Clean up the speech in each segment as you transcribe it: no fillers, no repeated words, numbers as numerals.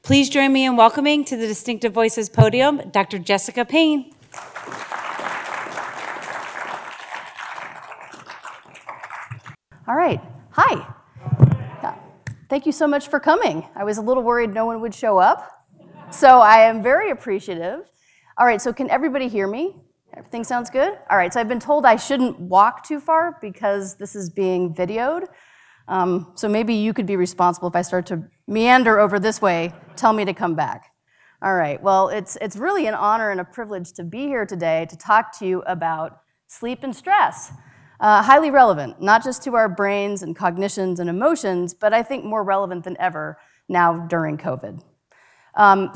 Please join me in welcoming to the Distinctive Voices podium, Dr. Jessica Payne. All right, hi. Thank you so much for coming. I was a little worried no one would show up, so I am very appreciative. All right, so can everybody hear me? Everything sounds good? All right, so I've been told I shouldn't walk too far because this is being videoed. So maybe you could be responsible if I start to meander over this way, tell me to come back. All right, well, it's really an honor and a privilege to be here today to talk to you about sleep and stress. Highly relevant, not just to our brains and cognitions and emotions, but I think more relevant than ever now during COVID.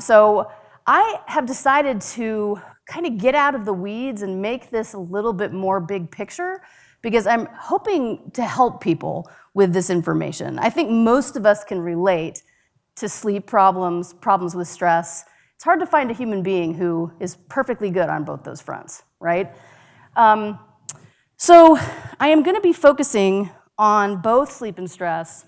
So I have decided to kind of get out of the weeds and make this a little bit more big picture because I'm hoping to help people with this information. I think most of us can relate to sleep problems, problems with stress. It's hard to find a human being who is perfectly good on both those fronts, right? So I am going to be focusing on both sleep and stress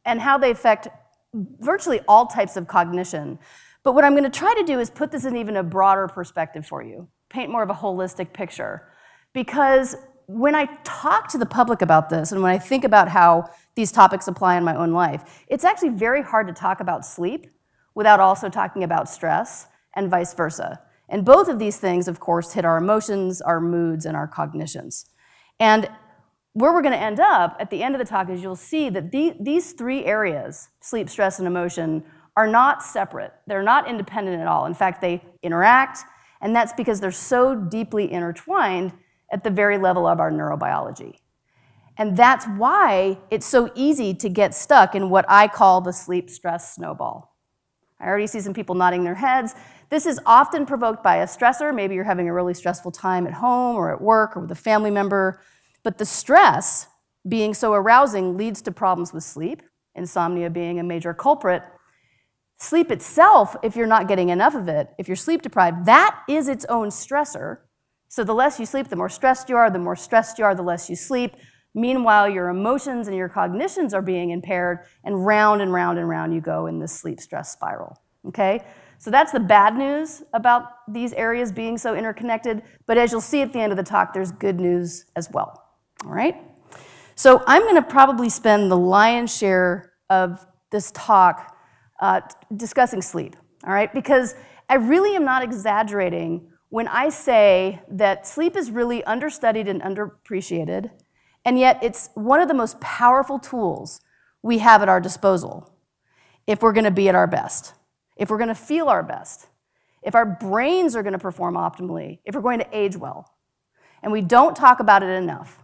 and how they affect virtually all types of cognition. But what I'm going to try to do is put this in even a broader perspective for you, paint more of a holistic picture. Because when I talk to the public about this and when I think about how these topics apply in my own life, it's actually very hard to talk about sleep without also talking about stress and vice versa. And both of these things, of course, hit our emotions, our moods, and our cognitions. And where we're going to end up at the end of the talk is you'll see that these three areas, sleep, stress, and emotion, are not separate. They're not independent at all. In fact, they interact, and that's because they're so deeply intertwined at the very level of our neurobiology. And that's why it's so easy to get stuck in what I call the sleep-stress snowball. I already see some people nodding their heads. This is often provoked by a stressor. Maybe you're having a really stressful time at home or at work or with a family member. But the stress being so arousing leads to problems with sleep, insomnia being a major culprit. Sleep itself, if you're not getting enough of it, if you're sleep deprived, that is its own stressor. So the less you sleep, the more stressed you are. The more stressed you are, the less you sleep. Meanwhile, your emotions and your cognitions are being impaired, and round and round and round you go in this sleep-stress spiral, okay? So that's the bad news about these areas being so interconnected, but as you'll see at the end of the talk, there's good news as well, all right? So I'm going to probably spend the lion's share of this talk discussing sleep, all right? Because I really am not exaggerating when I say that sleep is really understudied and underappreciated, and yet it's one of the most powerful tools we have at our disposal if we're going to be at our best, if we're going to feel our best, if our brains are going to perform optimally, if we're going to age well. And we don't talk about it enough.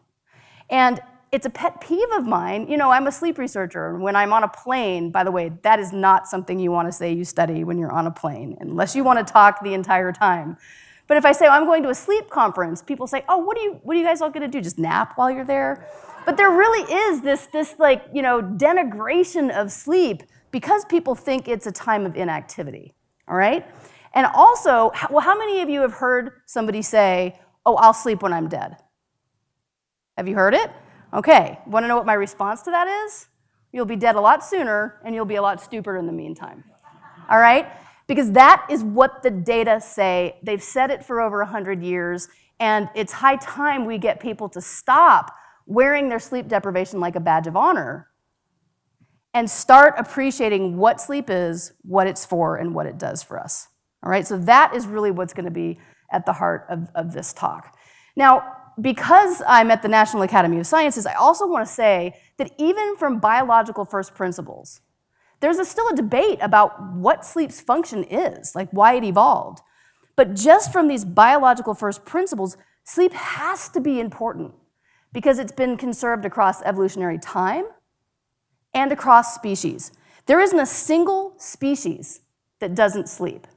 And it's a pet peeve of mine. You know, I'm a sleep researcher. When I'm on a plane, by the way, that is not something you want to say you study when you're on a plane, unless you want to talk the entire time. But if I say, oh, I'm going to a sleep conference, people say, oh, what are you guys all going to do? Just nap while you're there? But there really is this like, you know, denigration of sleep because people think it's a time of inactivity, all right? And also, well, how many of you have heard somebody say, oh, I'll sleep when I'm dead? Have you heard it? Okay, want to know what my response to that is? You'll be dead a lot sooner, and you'll be a lot stupider in the meantime, all right? Because that is what the data say. They've said it for over 100 years, and it's high time we get people to stop wearing their sleep deprivation like a badge of honor and start appreciating what sleep is, what it's for, and what it does for us. All right, so that is really what's going to be at the heart of this talk. Now, because I'm at the National Academy of Sciences, I also want to say that even from biological first principles, there's still a debate about what sleep's function is, like why it evolved. But just from these biological first principles, sleep has to be important because it's been conserved across evolutionary time and across species. There isn't a single species that doesn't sleep,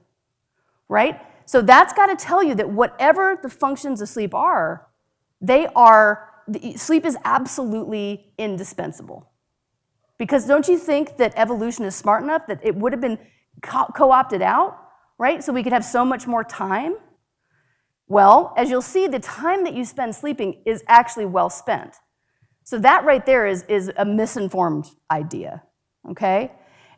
right? So that's got to tell you that whatever the functions of sleep are, sleep is absolutely indispensable. Because don't you think that evolution is smart enough that it would have been co-opted out, right? So we could have so much more time? Well, as you'll see, the time that you spend sleeping is actually well spent. So that right there is a misinformed idea, okay?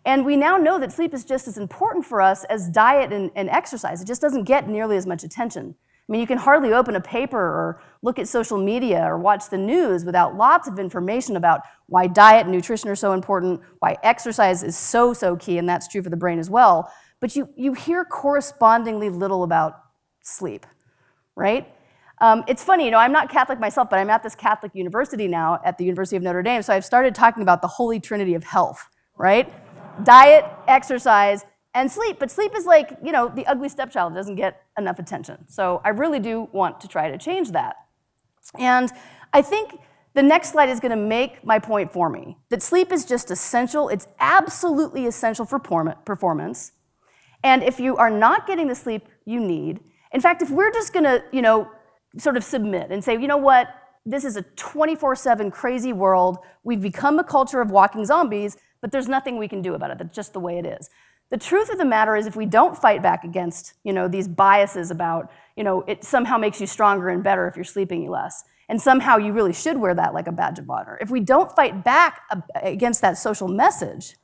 And we now know that sleep is just as important for us as diet and exercise. It just doesn't get nearly as much attention. I mean, you can hardly open a paper or look at social media or watch the news without lots of information about why diet and nutrition are so important, why exercise is so, so key, and that's true for the brain as well. But you hear correspondingly little about sleep, right? It's funny, I'm not Catholic myself, but I'm at this Catholic university now at the University of Notre Dame, so I've started talking about the holy trinity of health, right? Diet, exercise, and sleep. But sleep is like, the ugly stepchild doesn't get enough attention. So I really do want to try to change that. And I think the next slide is going to make my point for me, that sleep is just essential. It's absolutely essential for performance. And if you are not getting the sleep you need, in fact, if we're just going to, sort of submit and say, you know what, this is a 24/7 crazy world. We've become a culture of walking zombies, but there's nothing we can do about it. That's just the way it is. The truth of the matter is, if we don't fight back against, these biases about, it somehow makes you stronger and better if you're sleeping less, and somehow you really should wear that like a badge of honor. If we don't fight back against that social message,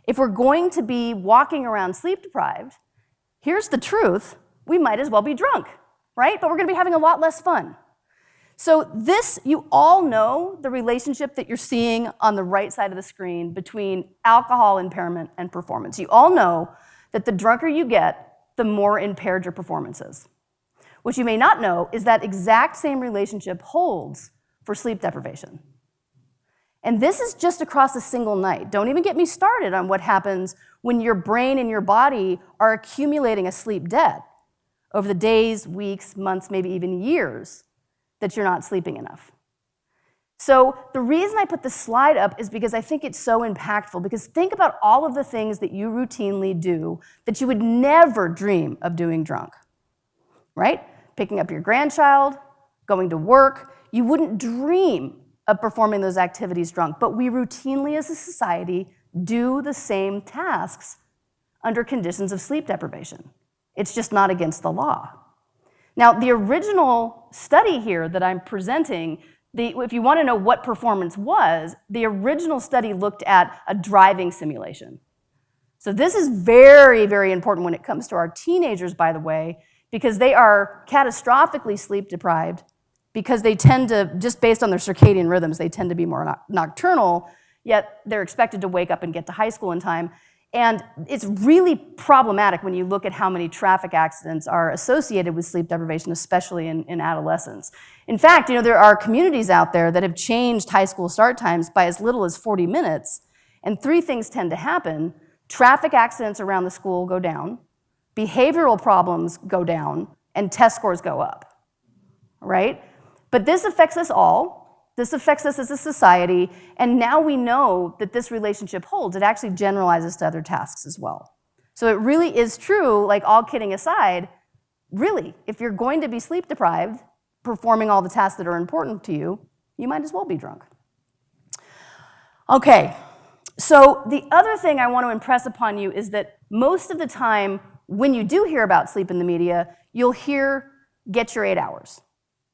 if we're going to be walking around sleep deprived, here's the truth: we might as well be drunk, right? But we're going to be having a lot less fun. So this, you all know the relationship that you're seeing on the right side of the screen between alcohol impairment and performance. You all know that the drunker you get, the more impaired your performance is. What you may not know is that exact same relationship holds for sleep deprivation. And this is just across a single night. Don't even get me started on what happens when your brain and your body are accumulating a sleep debt over the days, weeks, months, maybe even years that you're not sleeping enough. So the reason I put this slide up is because I think it's so impactful, because think about all of the things that you routinely do that you would never dream of doing drunk, right? Picking up your grandchild, going to work. You wouldn't dream of performing those activities drunk, but we routinely as a society do the same tasks under conditions of sleep deprivation. It's just not against the law. Now, the original study here that I'm presenting, if you want to know what performance was, the original study looked at a driving simulation. So this is very, very important when it comes to our teenagers, by the way, because they are catastrophically sleep deprived, because they tend to, just based on their circadian rhythms, they tend to be more nocturnal, yet they're expected to wake up and get to high school in time. And it's really problematic when you look at how many traffic accidents are associated with sleep deprivation, especially in adolescence. In fact, there are communities out there that have changed high school start times by as little as 40 minutes, and three things tend to happen. Traffic accidents around the school go down, behavioral problems go down, and test scores go up, right? But this affects us all. This affects us as a society, and now we know that this relationship holds. It actually generalizes to other tasks as well. So it really is true, like all kidding aside, really, if you're going to be sleep deprived, performing all the tasks that are important to you, you might as well be drunk. Okay, so the other thing I want to impress upon you is that most of the time when you do hear about sleep in the media, you'll hear, get your 8 hours,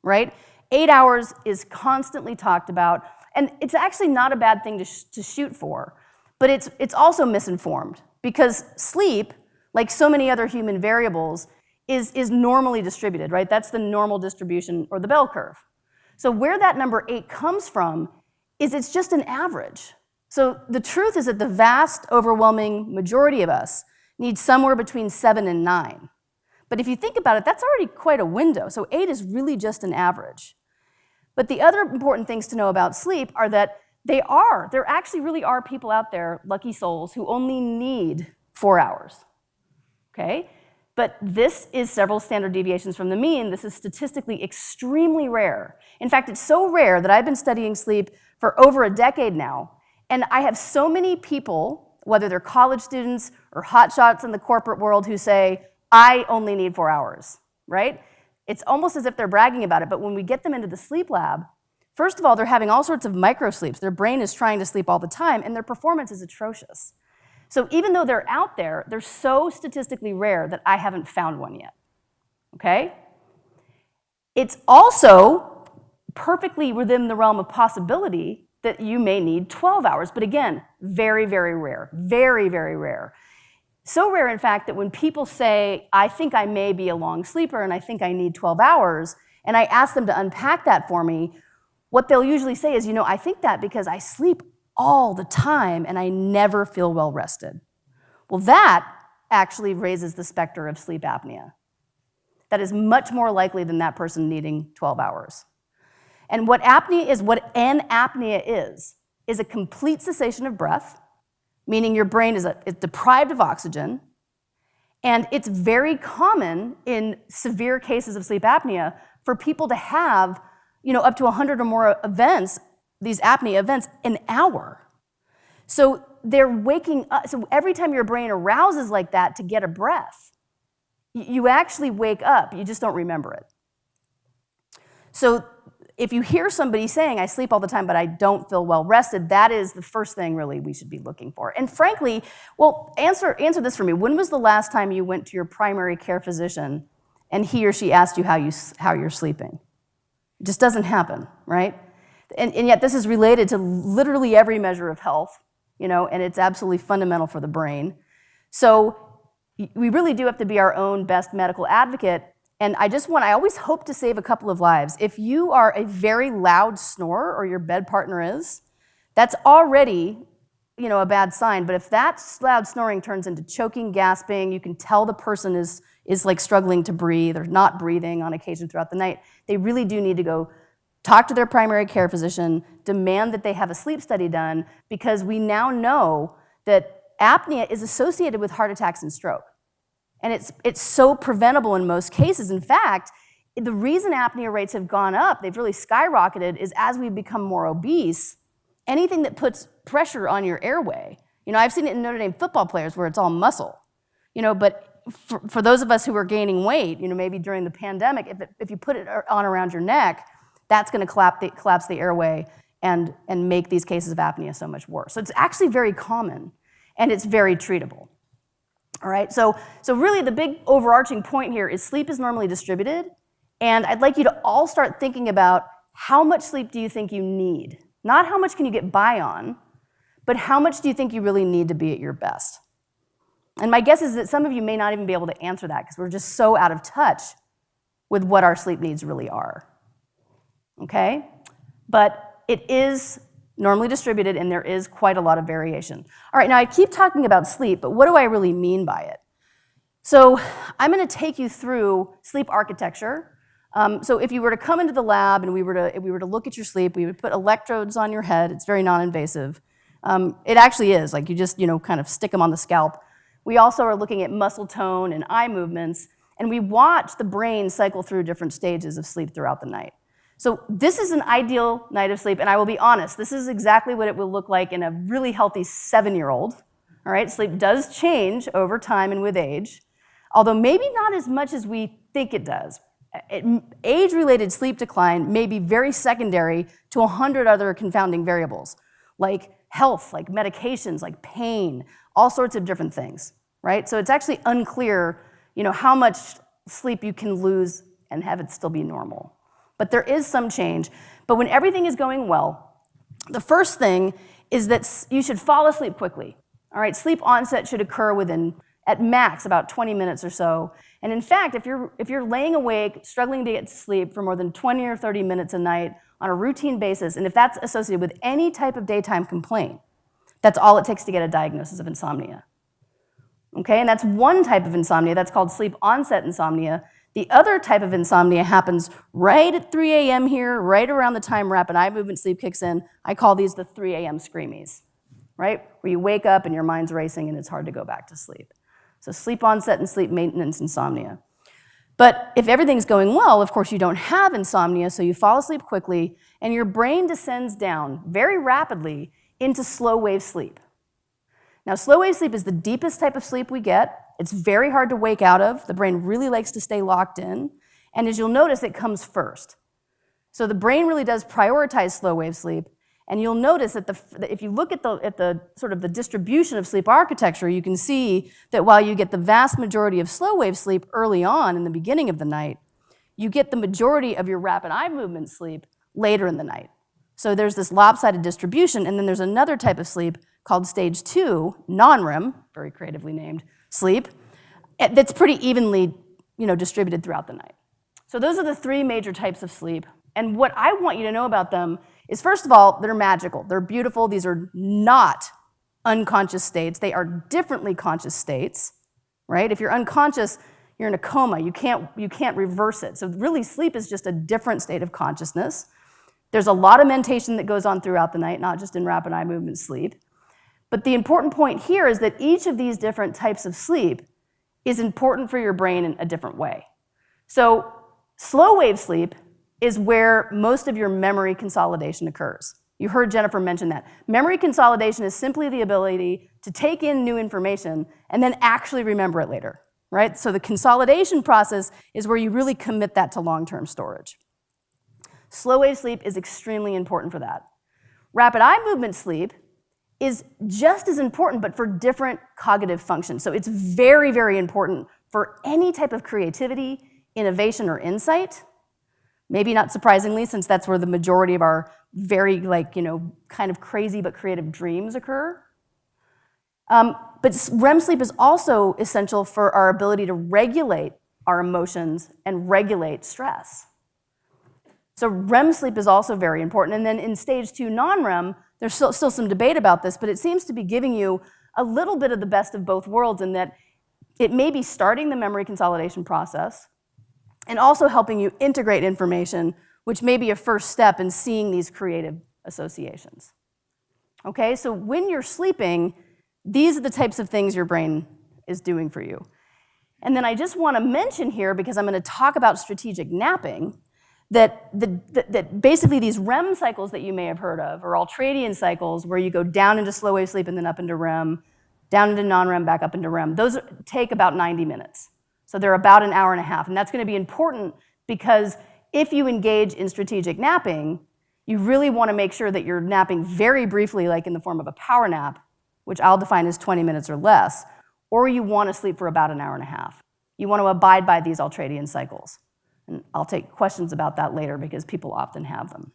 right? 8 hours is constantly talked about, and it's actually not a bad thing to shoot for, but it's also misinformed, because sleep, like so many other human variables, is normally distributed, right? That's the normal distribution, or the bell curve. So where that number 8 comes from is it's just an average. So the truth is that the vast, overwhelming majority of us need somewhere between 7 and 9. But if you think about it, that's already quite a window, so 8 is really just an average. But the other important things to know about sleep are that there actually really are people out there, lucky souls, who only need 4 hours, okay? But this is several standard deviations from the mean. This is statistically extremely rare. In fact, it's so rare that I've been studying sleep for over a decade now, and I have so many people, whether they're college students or hotshots in the corporate world, who say, I only need 4 hours, right? It's almost as if they're bragging about it, but when we get them into the sleep lab, first of all, they're having all sorts of microsleeps. Their brain is trying to sleep all the time, and their performance is atrocious. So even though they're out there, they're so statistically rare that I haven't found one yet, okay? It's also perfectly within the realm of possibility that you may need 12 hours. But again, very, very rare, very, very rare. So rare, in fact, that when people say, I think I may be a long sleeper and I think I need 12 hours, and I ask them to unpack that for me, what they'll usually say is, I think that because I sleep all the time and I never feel well rested. Well, that actually raises the specter of sleep apnea. That is much more likely than that person needing 12 hours. And what apnea is a complete cessation of breath, meaning your brain is deprived of oxygen, and it's very common in severe cases of sleep apnea for people to have, up to 100 or more events, these apnea events, an hour. So they're waking up. So every time your brain arouses like that to get a breath, you actually wake up. You just don't remember it. So if you hear somebody saying, I sleep all the time, but I don't feel well rested, that is the first thing really we should be looking for. And frankly, answer this for me. When was the last time you went to your primary care physician and he or she asked you how you're sleeping? It just doesn't happen, right? And yet this is related to literally every measure of health, and it's absolutely fundamental for the brain. So we really do have to be our own best medical advocate. And I always hope to save a couple of lives. If you are a very loud snorer, or your bed partner is, that's already, a bad sign. But if that loud snoring turns into choking, gasping, you can tell the person is like struggling to breathe or not breathing on occasion throughout the night, they really do need to go talk to their primary care physician, demand that they have a sleep study done, because we now know that apnea is associated with heart attacks and stroke. And it's so preventable in most cases. In fact, the reason apnea rates have gone up, they've really skyrocketed, is as we become more obese, anything that puts pressure on your airway. I've seen it in Notre Dame football players where it's all muscle. But for those of us who are gaining weight, maybe during the pandemic, if you put it on around your neck, that's going to collapse the airway and make these cases of apnea so much worse. So it's actually very common, and it's very treatable. All right, so really the big overarching point here is sleep is normally distributed, and I'd like you to all start thinking about how much sleep do you think you need? Not how much can you get by on, but how much do you think you really need to be at your best? And my guess is that some of you may not even be able to answer that because we're just so out of touch with what our sleep needs really are. Okay? But it is normally distributed, and there is quite a lot of variation. All right, now I keep talking about sleep, but what do I really mean by it? So I'm going to take you through sleep architecture. So if you were to come into the lab and we were to look at your sleep, we would put electrodes on your head. It's very non-invasive. It actually is, like you just kind of stick them on the scalp. We also are looking at muscle tone and eye movements, and we watch the brain cycle through different stages of sleep throughout the night. So this is an ideal night of sleep, and I will be honest, this is exactly what it will look like in a really healthy 7-year-old. All right, sleep does change over time and with age, although maybe not as much as we think it does. Age-related sleep decline may be very secondary to 100 other confounding variables, like health, like medications, like pain, all sorts of different things, right? So it's actually unclear, how much sleep you can lose and have it still be normal. But there is some change. But when everything is going well, the first thing is that you should fall asleep quickly. All right, sleep onset should occur within, at max, about 20 minutes or so. And in fact, if you're laying awake, struggling to get to sleep for more than 20 or 30 minutes a night on a routine basis, and if that's associated with any type of daytime complaint, that's all it takes to get a diagnosis of insomnia. Okay, and that's one type of insomnia. That's called sleep onset insomnia. The other type of insomnia happens right at 3 a.m. here, right around the time rapid eye movement sleep kicks in. I call these the 3 a.m. screamies, right? Where you wake up and your mind's racing and it's hard to go back to sleep. So sleep onset and sleep maintenance insomnia. But if everything's going well, of course you don't have insomnia, so you fall asleep quickly and your brain descends down very rapidly into slow wave sleep. Now, slow wave sleep is the deepest type of sleep we get. It's very hard to wake out of. The brain really likes to stay locked in. And as you'll notice, it comes first. So the brain really does prioritize slow wave sleep. And you'll notice that if you look at the sort of the distribution of sleep architecture, you can see that while you get the vast majority of slow wave sleep early on in the beginning of the night, you get the majority of your rapid eye movement sleep later in the night. So there's this lopsided distribution, and then there's another type of sleep called stage 2, non-REM, very creatively named, sleep, that's pretty evenly distributed throughout the night. So those are the 3 major types of sleep. And what I want you to know about them is, first of all, they're magical. They're beautiful. These are not unconscious states. They are differently conscious states, right? If you're unconscious, you're in a coma. You can't reverse it. So really, sleep is just a different state of consciousness. There's a lot of mentation that goes on throughout the night, not just in rapid eye movement sleep. But the important point here is that each of these different types of sleep is important for your brain in a different way. So slow wave sleep is where most of your memory consolidation occurs. You heard Jennifer mention that. Memory consolidation is simply the ability to take in new information and then actually remember it later, right? So the consolidation process is where you really commit that to long-term storage. Slow wave sleep is extremely important for that. Rapid eye movement sleep is just as important, but for different cognitive functions. So it's very, very important for any type of creativity, innovation, or insight. Maybe not surprisingly, since that's where the majority of our very, kind of crazy but creative dreams occur. But REM sleep is also essential for our ability to regulate our emotions and regulate stress. So REM sleep is also very important. And then in stage 2 non-REM, there's still some debate about this, but it seems to be giving you a little bit of the best of both worlds in that it may be starting the memory consolidation process and also helping you integrate information, which may be a first step in seeing these creative associations. Okay, so when you're sleeping, these are the types of things your brain is doing for you. And then I just want to mention here, because I'm going to talk about strategic napping, that basically these REM cycles that you may have heard of, or ultradian cycles, where you go down into slow wave sleep and then up into REM, down into non-REM, back up into REM, those take about 90 minutes. So they're about an hour and a half. And that's going to be important because if you engage in strategic napping, you really want to make sure that you're napping very briefly, like in the form of a power nap, which I'll define as 20 minutes or less, or you want to sleep for about an hour and a half. You want to abide by these ultradian cycles. And I'll take questions about that later because people often have them.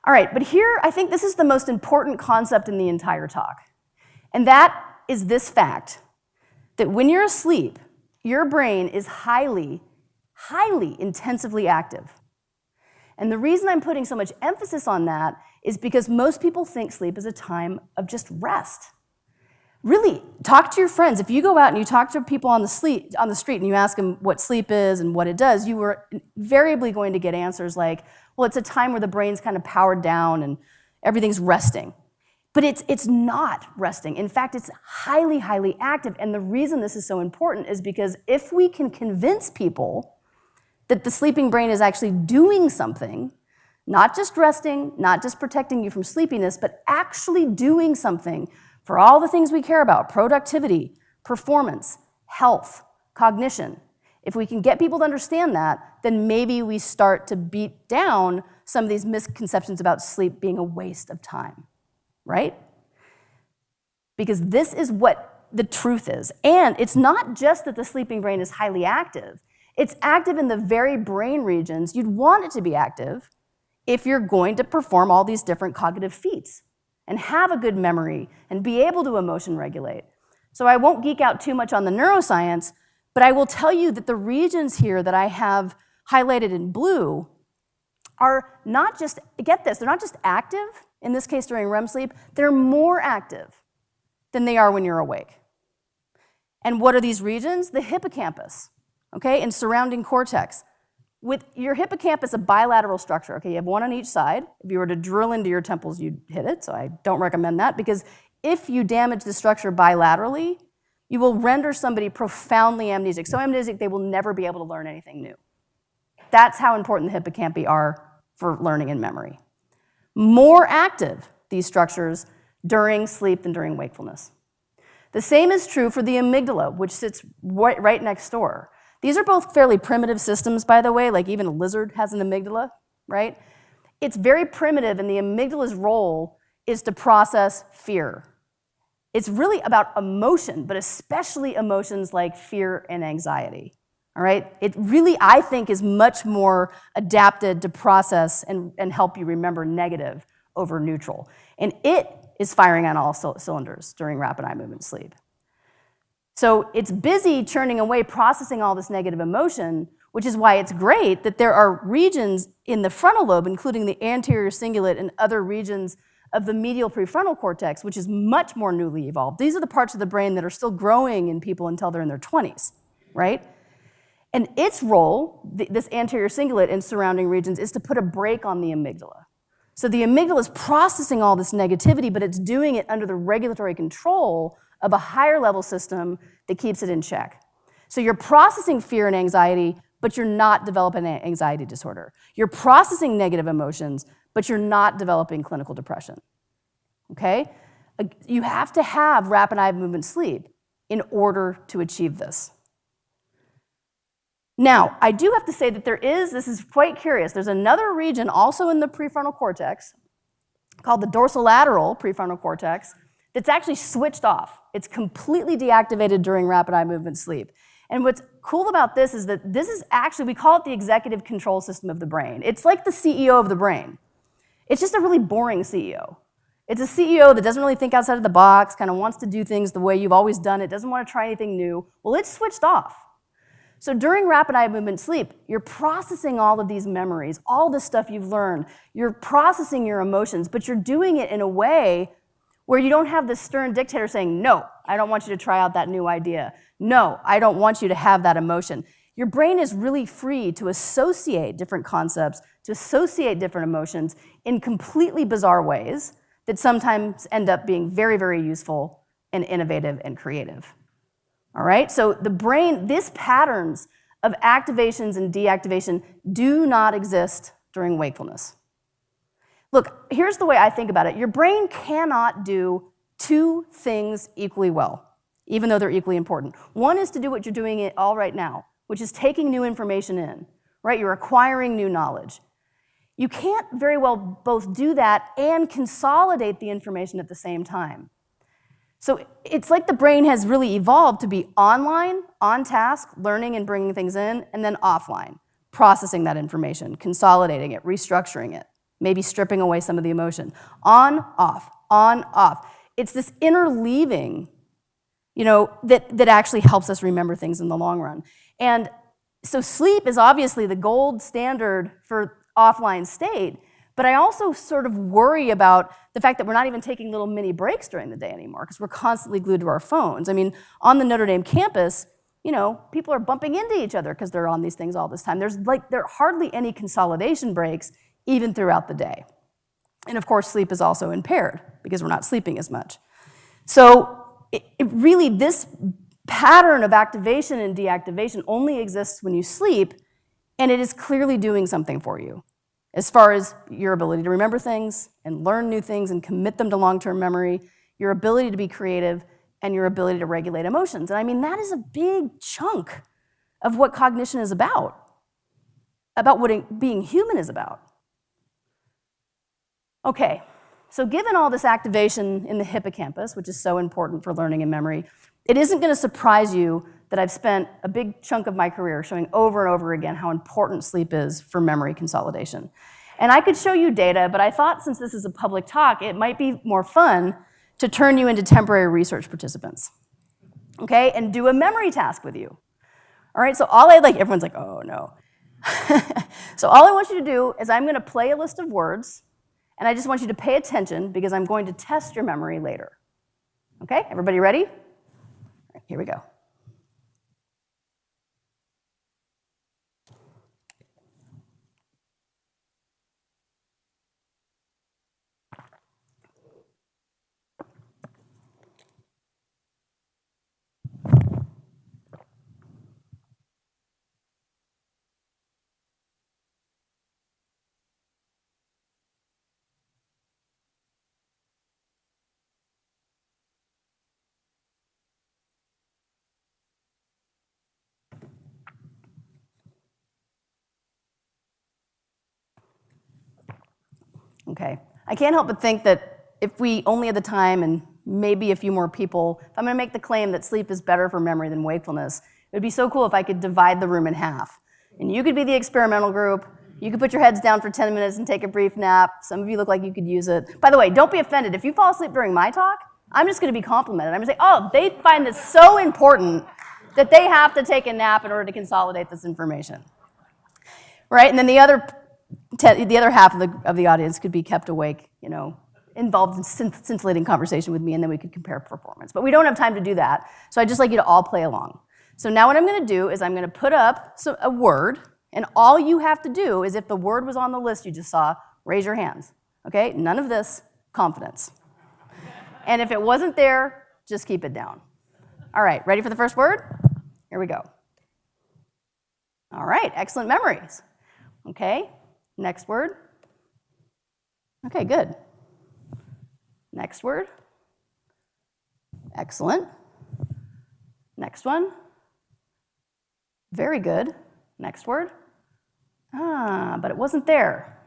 All right, but here I think this is the most important concept in the entire talk. And that is this fact, that when you're asleep, your brain is highly, highly intensively active. And the reason I'm putting so much emphasis on that is because most people think sleep is a time of just rest. Really, talk to your friends. If you go out and you talk to people on the street and you ask them what sleep is and what it does, you are invariably going to get answers like, well, it's a time where the brain's kind of powered down and everything's resting. But it's not resting. In fact, it's highly, highly active. And the reason this is so important is because if we can convince people that the sleeping brain is actually doing something, not just resting, not just protecting you from sleepiness, but actually doing something for all the things we care about, productivity, performance, health, cognition. If we can get people to understand that, then maybe we start to beat down some of these misconceptions about sleep being a waste of time, right? Because this is what the truth is. And it's not just that the sleeping brain is highly active. It's active in the very brain regions you'd want it to be active if you're going to perform all these different cognitive feats and have a good memory, and be able to emotion regulate. So I won't geek out too much on the neuroscience, but I will tell you that the regions here that I have highlighted in blue are not just, get this, they're not just active, in this case during REM sleep, they're more active than they are when you're awake. And what are these regions? The hippocampus, okay, and surrounding cortex. With your hippocampus, a bilateral structure, okay, you have one on each side. If you were to drill into your temples, you'd hit it, so I don't recommend that, because if you damage the structure bilaterally, you will render somebody profoundly amnesic. So amnesic, they will never be able to learn anything new. That's how important the hippocampi are for learning and memory. More active, these structures, during sleep than during wakefulness. The same is true for the amygdala, which sits right next door. These are both fairly primitive systems, by the way, like even a lizard has an amygdala, right? It's very primitive, and the amygdala's role is to process fear. It's really about emotion, but especially emotions like fear and anxiety, all right? It really, I think, is much more adapted to process and help you remember negative over neutral. And it is firing on all cylinders during rapid eye movement sleep. So it's busy churning away, processing all this negative emotion, which is why it's great that there are regions in the frontal lobe, including the anterior cingulate and other regions of the medial prefrontal cortex, which is much more newly evolved. These are the parts of the brain that are still growing in people until they're in their 20s, right? And its role, this anterior cingulate and surrounding regions, is to put a brake on the amygdala. So the amygdala is processing all this negativity, but it's doing it under the regulatory control of a higher level system that keeps it in check. So you're processing fear and anxiety, but you're not developing an anxiety disorder. You're processing negative emotions, but you're not developing clinical depression, okay? You have to have rapid eye movement sleep in order to achieve this. Now, I do have to say that this is quite curious, there's another region also in the prefrontal cortex called the dorsolateral prefrontal cortex that's actually switched off. It's completely deactivated during rapid eye movement sleep. And what's cool about this is that this is actually, we call it the executive control system of the brain. It's like the CEO of the brain. It's just a really boring CEO. It's a CEO that doesn't really think outside of the box, kind of wants to do things the way you've always done it, doesn't want to try anything new. Well, it's switched off. So during rapid eye movement sleep, you're processing all of these memories, all this stuff you've learned. You're processing your emotions, but you're doing it in a way where you don't have this stern dictator saying, no, I don't want you to try out that new idea. No, I don't want you to have that emotion. Your brain is really free to associate different concepts, to associate different emotions in completely bizarre ways that sometimes end up being very, very useful and innovative and creative. All right, so the brain, these patterns of activations and deactivation do not exist during wakefulness. Look, here's the way I think about it. Your brain cannot do two things equally well, even though they're equally important. One is to do what you're doing it all right now, which is taking new information in, right? You're acquiring new knowledge. You can't very well both do that and consolidate the information at the same time. So it's like the brain has really evolved to be online, on task, learning and bringing things in, and then offline, processing that information, consolidating it, restructuring it, maybe stripping away some of the emotion. On, off, on, off. It's this interleaving, that actually helps us remember things in the long run. And so sleep is obviously the gold standard for offline state, but I also sort of worry about the fact that we're not even taking little mini breaks during the day anymore because we're constantly glued to our phones. I mean, on the Notre Dame campus, people are bumping into each other because they're on these things all this time. There are hardly any consolidation breaks even throughout the day. And of course, sleep is also impaired because we're not sleeping as much. So really, this pattern of activation and deactivation only exists when you sleep, and it is clearly doing something for you as far as your ability to remember things and learn new things and commit them to long-term memory, your ability to be creative, and your ability to regulate emotions. And I mean, that is a big chunk of what cognition is about what being human is about. Okay, so given all this activation in the hippocampus, which is so important for learning and memory, it isn't going to surprise you that I've spent a big chunk of my career showing over and over again how important sleep is for memory consolidation. And I could show you data, but I thought since this is a public talk, it might be more fun to turn you into temporary research participants, okay, and do a memory task with you. All right, so everyone's like, oh no. So all I want you to do is I'm going to play a list of words, and I just want you to pay attention because I'm going to test your memory later. Okay, everybody ready? All right, here we go. Okay, I can't help but think that if we only had the time and maybe a few more people, if I'm going to make the claim that sleep is better for memory than wakefulness, it would be so cool if I could divide the room in half. And you could be the experimental group. You could put your heads down for 10 minutes and take a brief nap. Some of you look like you could use it. By the way, don't be offended. If you fall asleep during my talk, I'm just going to be complimented. I'm going to say, oh, they find this so important that they have to take a nap in order to consolidate this information. Right? And then the other half of the audience could be kept awake, involved in scintillating conversation with me, and then we could compare performance. But we don't have time to do that, so I'd just like you to all play along. So now what I'm going to do is I'm going to put up a word, and all you have to do is if the word was on the list you just saw, raise your hands. Okay? None of this, confidence. And if it wasn't there, just keep it down. All right, ready for the first word? Here we go. All right, excellent memories. Okay, next word. Okay, good. Next word. Excellent. Next one. Very good. Next word. But it wasn't there.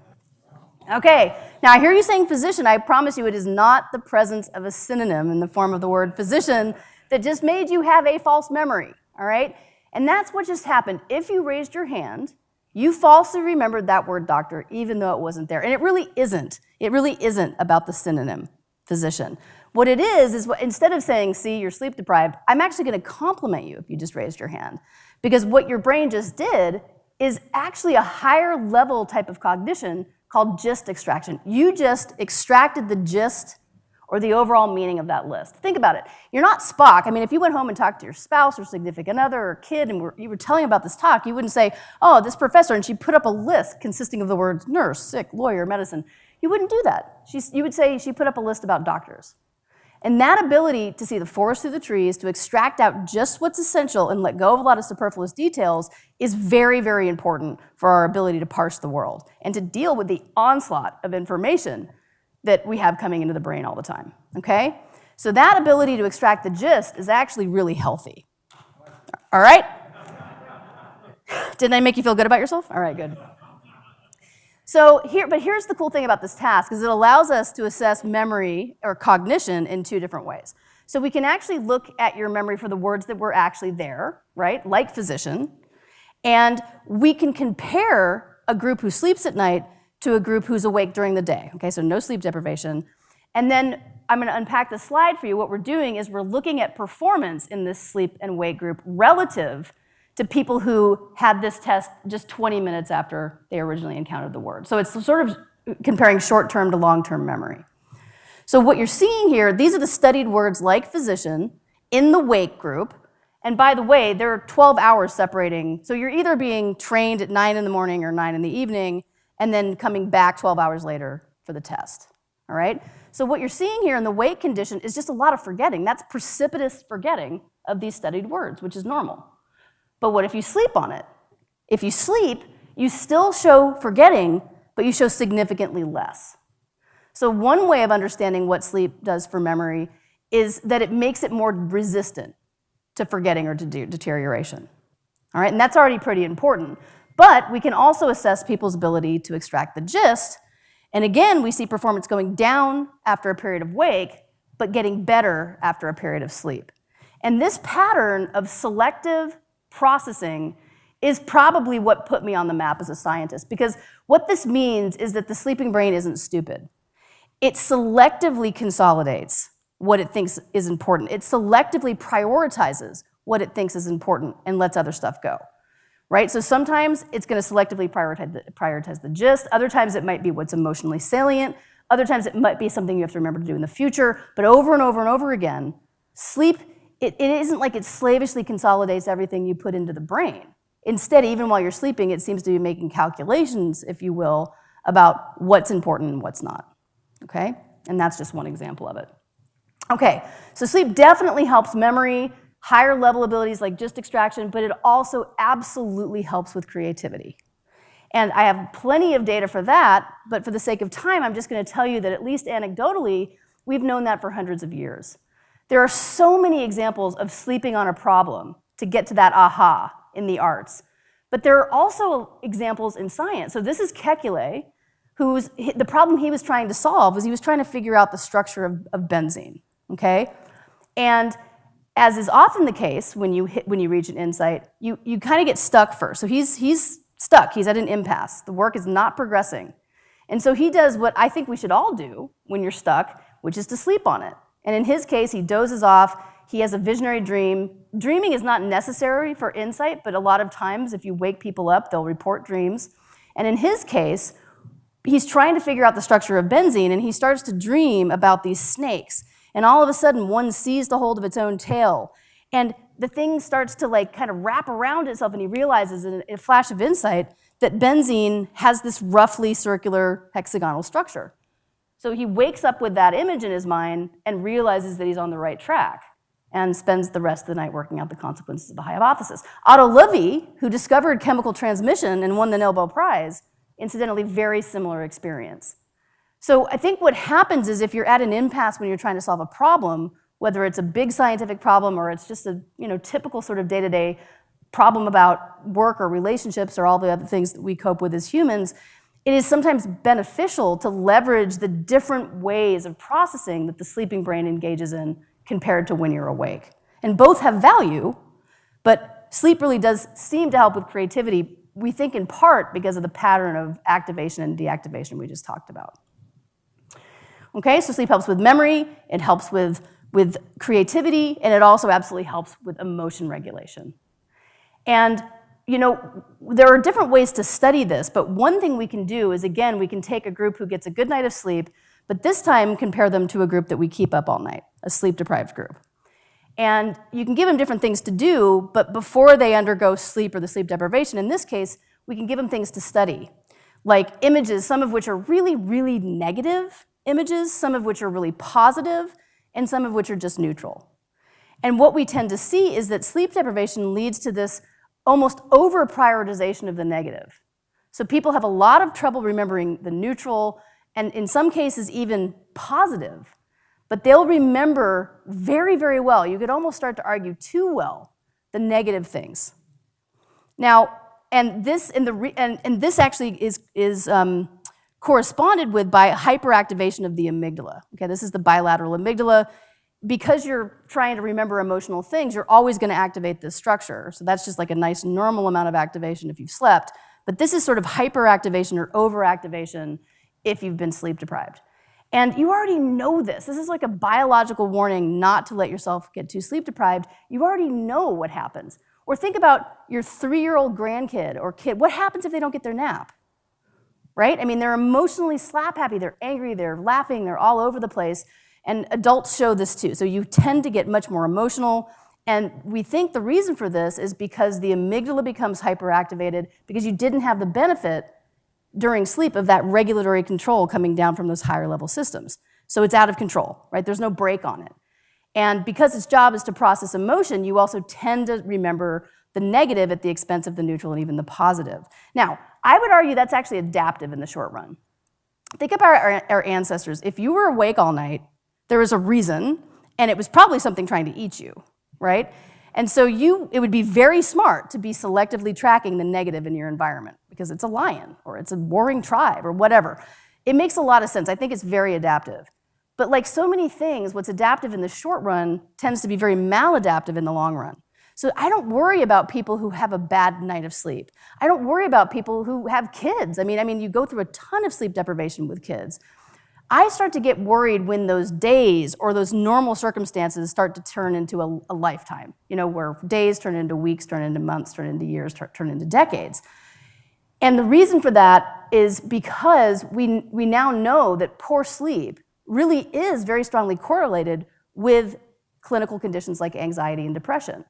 Okay, now I hear you saying physician. I promise you it is not the presence of a synonym in the form of the word physician that just made you have a false memory, all right? And that's what just happened. If you raised your hand, you falsely remembered that word doctor even though it wasn't there. And it really isn't. It really isn't about the synonym physician. What it is instead of saying, see, you're sleep deprived, I'm actually going to compliment you if you just raised your hand. Because what your brain just did is actually a higher level type of cognition called gist extraction. You just extracted the gist or the overall meaning of that list. Think about it. You're not Spock. I mean, if you went home and talked to your spouse or significant other or kid and you were telling about this talk, you wouldn't say, oh, this professor, and she put up a list consisting of the words nurse, sick, lawyer, medicine. You wouldn't do that. You would say she put up a list about doctors. And that ability to see the forest through the trees, to extract out just what's essential and let go of a lot of superfluous details is very, very important for our ability to parse the world and to deal with the onslaught of information that we have coming into the brain all the time, okay? So that ability to extract the gist is actually really healthy. All right? Didn't I make you feel good about yourself? All right, good. So here's the cool thing about this task is it allows us to assess memory or cognition in two different ways. So we can actually look at your memory for the words that were actually there, right? Like physician. And we can compare a group who sleeps at night to a group who's awake during the day. Okay, so no sleep deprivation. And then I'm going to unpack the slide for you. What we're doing is we're looking at performance in this sleep and wake group relative to people who had this test just 20 minutes after they originally encountered the word. So it's sort of comparing short-term to long-term memory. So what you're seeing here, these are the studied words like physician in the wake group. And by the way, there are 12 hours separating. So you're either being trained at 9 in the morning or 9 in the evening, and then coming back 12 hours later for the test, all right? So what you're seeing here in the wake condition is just a lot of forgetting. That's precipitous forgetting of these studied words, which is normal. But what if you sleep on it? If you sleep, you still show forgetting, but you show significantly less. So one way of understanding what sleep does for memory is that it makes it more resistant to forgetting or to deterioration, all right? And that's already pretty important. But we can also assess people's ability to extract the gist. And again, we see performance going down after a period of wake, but getting better after a period of sleep. And this pattern of selective processing is probably what put me on the map as a scientist, because what this means is that the sleeping brain isn't stupid. It selectively consolidates what it thinks is important. It selectively prioritizes what it thinks is important and lets other stuff go. Right? So sometimes it's going to selectively prioritize the gist. Other times it might be what's emotionally salient. Other times it might be something you have to remember to do in the future. But over and over and over again, sleep, it isn't like it slavishly consolidates everything you put into the brain. Instead, even while you're sleeping, it seems to be making calculations, if you will, about what's important and what's not. Okay? And that's just one example of it. Okay, so sleep definitely helps memory, higher level abilities like gist extraction, but it also absolutely helps with creativity. And I have plenty of data for that, but for the sake of time, I'm just going to tell you that at least anecdotally, we've known that for hundreds of years. There are so many examples of sleeping on a problem to get to that aha in the arts. But there are also examples in science. So this is Kekulé, the problem he was trying to solve was he was trying to figure out the structure of benzene, okay? And as is often the case when you reach an insight, you kind of get stuck first. So he's stuck. He's at an impasse. The work is not progressing. And so he does what I think we should all do when you're stuck, which is to sleep on it. And in his case, he dozes off. He has a visionary dream. Dreaming is not necessary for insight, but a lot of times if you wake people up, they'll report dreams. And in his case, he's trying to figure out the structure of benzene, and he starts to dream about these snakes. And all of a sudden, one seized a hold of its own tail. And the thing starts to kind of wrap around itself, and he realizes in a flash of insight that benzene has this roughly circular hexagonal structure. So he wakes up with that image in his mind and realizes that he's on the right track and spends the rest of the night working out the consequences of the hypothesis. Otto Loewi, who discovered chemical transmission and won the Nobel Prize, incidentally, very similar experience. So I think what happens is if you're at an impasse when you're trying to solve a problem, whether it's a big scientific problem or it's just a typical sort of day-to-day problem about work or relationships or all the other things that we cope with as humans, it is sometimes beneficial to leverage the different ways of processing that the sleeping brain engages in compared to when you're awake. And both have value, but sleep really does seem to help with creativity, we think in part because of the pattern of activation and deactivation we just talked about. Okay, so sleep helps with memory, it helps with creativity, and it also absolutely helps with emotion regulation. And there are different ways to study this, but one thing we can do is, again, we can take a group who gets a good night of sleep, but this time compare them to a group that we keep up all night, a sleep-deprived group. And you can give them different things to do, but before they undergo sleep or the sleep deprivation, in this case, we can give them things to study, like images, some of which are really, really negative images, some of which are really positive, and some of which are just neutral. And what we tend to see is that sleep deprivation leads to this almost over-prioritization of the negative. So people have a lot of trouble remembering the neutral, and in some cases even positive, but they'll remember very, very well, you could almost start to argue too well, the negative things. Now, and this actually is corresponded with by hyperactivation of the amygdala. Okay, this is the bilateral amygdala. Because you're trying to remember emotional things, you're always going to activate this structure. So that's just like a nice normal amount of activation if you've slept. But this is sort of hyperactivation or overactivation if you've been sleep deprived. And you already know this. This is like a biological warning not to let yourself get too sleep deprived. You already know what happens. Or think about your 3-year-old grandkid or kid. What happens if they don't get their nap? Right? I mean, they're emotionally slap happy, they're angry, they're laughing, they're all over the place. And adults show this too. So you tend to get much more emotional. And we think the reason for this is because the amygdala becomes hyperactivated because you didn't have the benefit during sleep of that regulatory control coming down from those higher level systems. So it's out of control, right? There's no brake on it. And because its job is to process emotion, you also tend to remember the negative at the expense of the neutral and even the positive. Now, I would argue that's actually adaptive in the short run. Think about our ancestors. If you were awake all night, there was a reason, and it was probably something trying to eat you, right? And so it would be very smart to be selectively tracking the negative in your environment because it's a lion or it's a warring tribe or whatever. It makes a lot of sense. I think it's very adaptive. But like so many things, what's adaptive in the short run tends to be very maladaptive in the long run. So I don't worry about people who have a bad night of sleep. I don't worry about people who have kids. I mean, you go through a ton of sleep deprivation with kids. I start to get worried when those days or those normal circumstances start to turn into a lifetime, where days turn into weeks, turn into months, turn into years, turn into decades. And the reason for that is because we now know that poor sleep really is very strongly correlated with clinical conditions like anxiety and depression,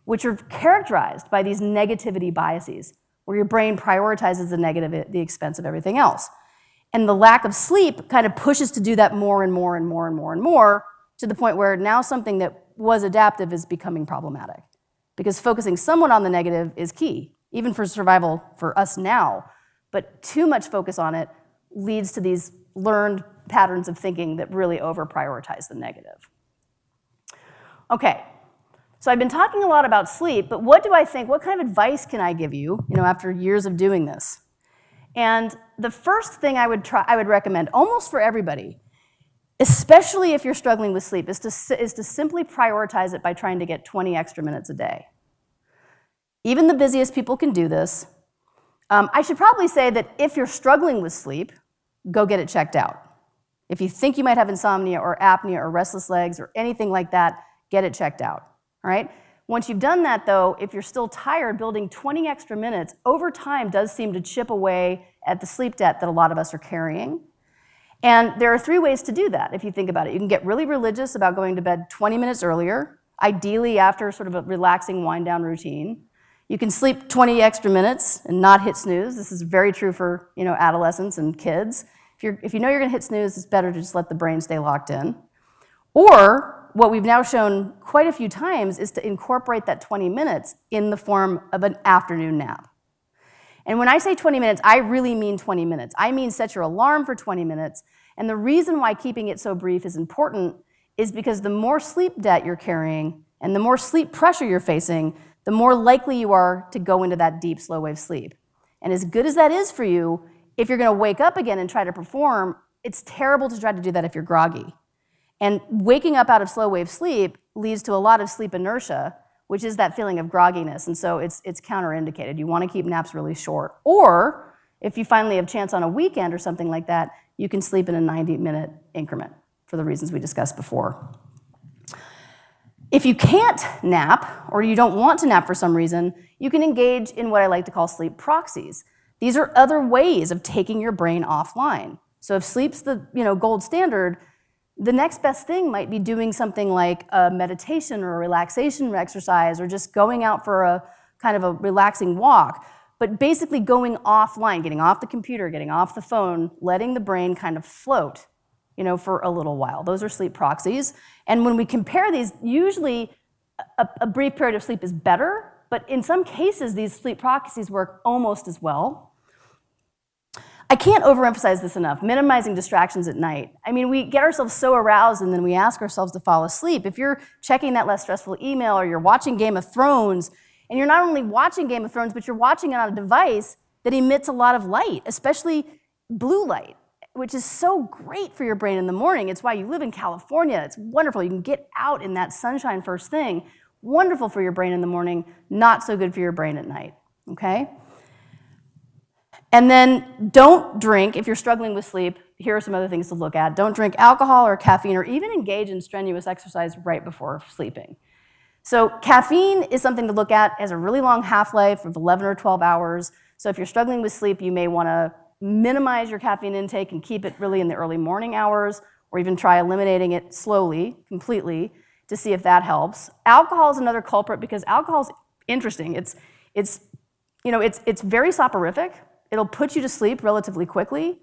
which are characterized by these negativity biases, where your brain prioritizes the negative at the expense of everything else. And the lack of sleep kind of pushes to do that more and more and more and more and more to the point where now something that was adaptive is becoming problematic. Because focusing somewhat on the negative is key, even for survival for us now. But too much focus on it leads to these learned patterns of thinking that really over-prioritize the negative. Okay, so I've been talking a lot about sleep, but what do I think, what kind of advice can I give you, after years of doing this? And the first thing I would recommend, almost for everybody, especially if you're struggling with sleep, is to simply prioritize it by trying to get 20 extra minutes a day. Even the busiest people can do this. I should probably say that if you're struggling with sleep, go get it checked out. If you think you might have insomnia or apnea or restless legs or anything like that, get it checked out, all right? Once you've done that, though, if you're still tired, building 20 extra minutes over time does seem to chip away at the sleep debt that a lot of us are carrying. And there are 3 ways to do that, if you think about it. You can get really religious about going to bed 20 minutes earlier, ideally after sort of a relaxing wind-down routine. You can sleep 20 extra minutes and not hit snooze. This is very true for adolescents and kids. If you know you're going to hit snooze, it's better to just let the brain stay locked in. Or what we've now shown quite a few times is to incorporate that 20 minutes in the form of an afternoon nap. And when I say 20 minutes, I really mean 20 minutes. I mean set your alarm for 20 minutes. And the reason why keeping it so brief is important is because the more sleep debt you're carrying and the more sleep pressure you're facing, the more likely you are to go into that deep slow wave sleep. And as good as that is for you, if you're going to wake up again and try to perform, it's terrible to try to do that if you're groggy. And waking up out of slow wave sleep leads to a lot of sleep inertia, which is that feeling of grogginess. And so it's counterindicated. You want to keep naps really short. Or if you finally have a chance on a weekend or something like that, you can sleep in a 90-minute increment for the reasons we discussed before. If you can't nap, or you don't want to nap for some reason, you can engage in what I like to call sleep proxies. These are other ways of taking your brain offline. So if sleep's the gold standard, the next best thing might be doing something like a meditation or a relaxation exercise, or just going out for a kind of a relaxing walk. But basically going offline, getting off the computer, getting off the phone, letting the brain kind of float, for a little while. Those are sleep proxies. And when we compare these, usually a brief period of sleep is better, but in some cases, these sleep proxies work almost as well. I can't overemphasize this enough, minimizing distractions at night. I mean, we get ourselves so aroused and then we ask ourselves to fall asleep. If you're checking that less stressful email or you're watching Game of Thrones, and you're not only watching Game of Thrones, but you're watching it on a device that emits a lot of light, especially blue light, which is so great for your brain in the morning. It's why you live in California. It's wonderful. You can get out in that sunshine first thing. Wonderful for your brain in the morning, not so good for your brain at night, okay? And then don't drink, if you're struggling with sleep, here are some other things to look at. Don't drink alcohol or caffeine or even engage in strenuous exercise right before sleeping. So caffeine is something to look at. It has a really long half-life of 11 or 12 hours. So if you're struggling with sleep, you may want to minimize your caffeine intake and keep it really in the early morning hours, or even try eliminating it slowly, completely, to see if that helps. Alcohol is another culprit because alcohol is interesting. It's very soporific. It'll put you to sleep relatively quickly,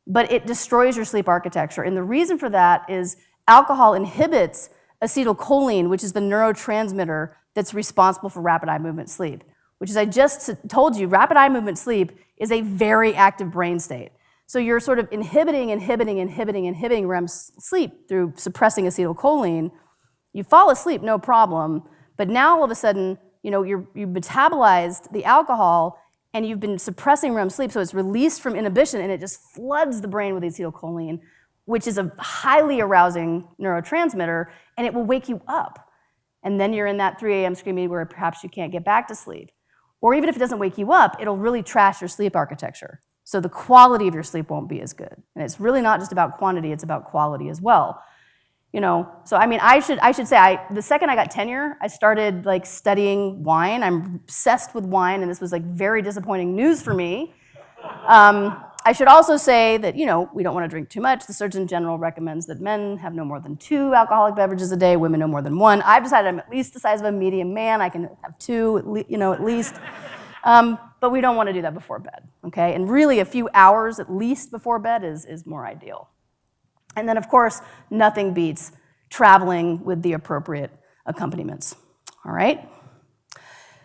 but it destroys your sleep architecture. And the reason for that is alcohol inhibits acetylcholine, which is the neurotransmitter that's responsible for rapid eye movement sleep, which, as I just told you, rapid eye movement sleep is a very active brain state. So you're sort of inhibiting REM sleep through suppressing acetylcholine. You fall asleep, no problem, but now all of a sudden, you've metabolized the alcohol and you've been suppressing REM sleep, so it's released from inhibition and it just floods the brain with acetylcholine, which is a highly arousing neurotransmitter, and it will wake you up. And then you're in that 3 a.m. screaming where perhaps you can't get back to sleep. Or even if it doesn't wake you up, it'll really trash your sleep architecture. So the quality of your sleep won't be as good. And it's really not just about quantity, it's about quality as well. So I mean, I should say, the second I got tenure, I started studying wine. I'm obsessed with wine, and this was very disappointing news for me. I should also say that, we don't want to drink too much. The Surgeon General recommends that men have no more than 2 alcoholic beverages a day, women no more than 1. I've decided I'm at least the size of a medium man. I can have 2, at least. But we don't want to do that before bed, okay? And really, a few hours at least before bed is more ideal. And then, of course, nothing beats traveling with the appropriate accompaniments, all right?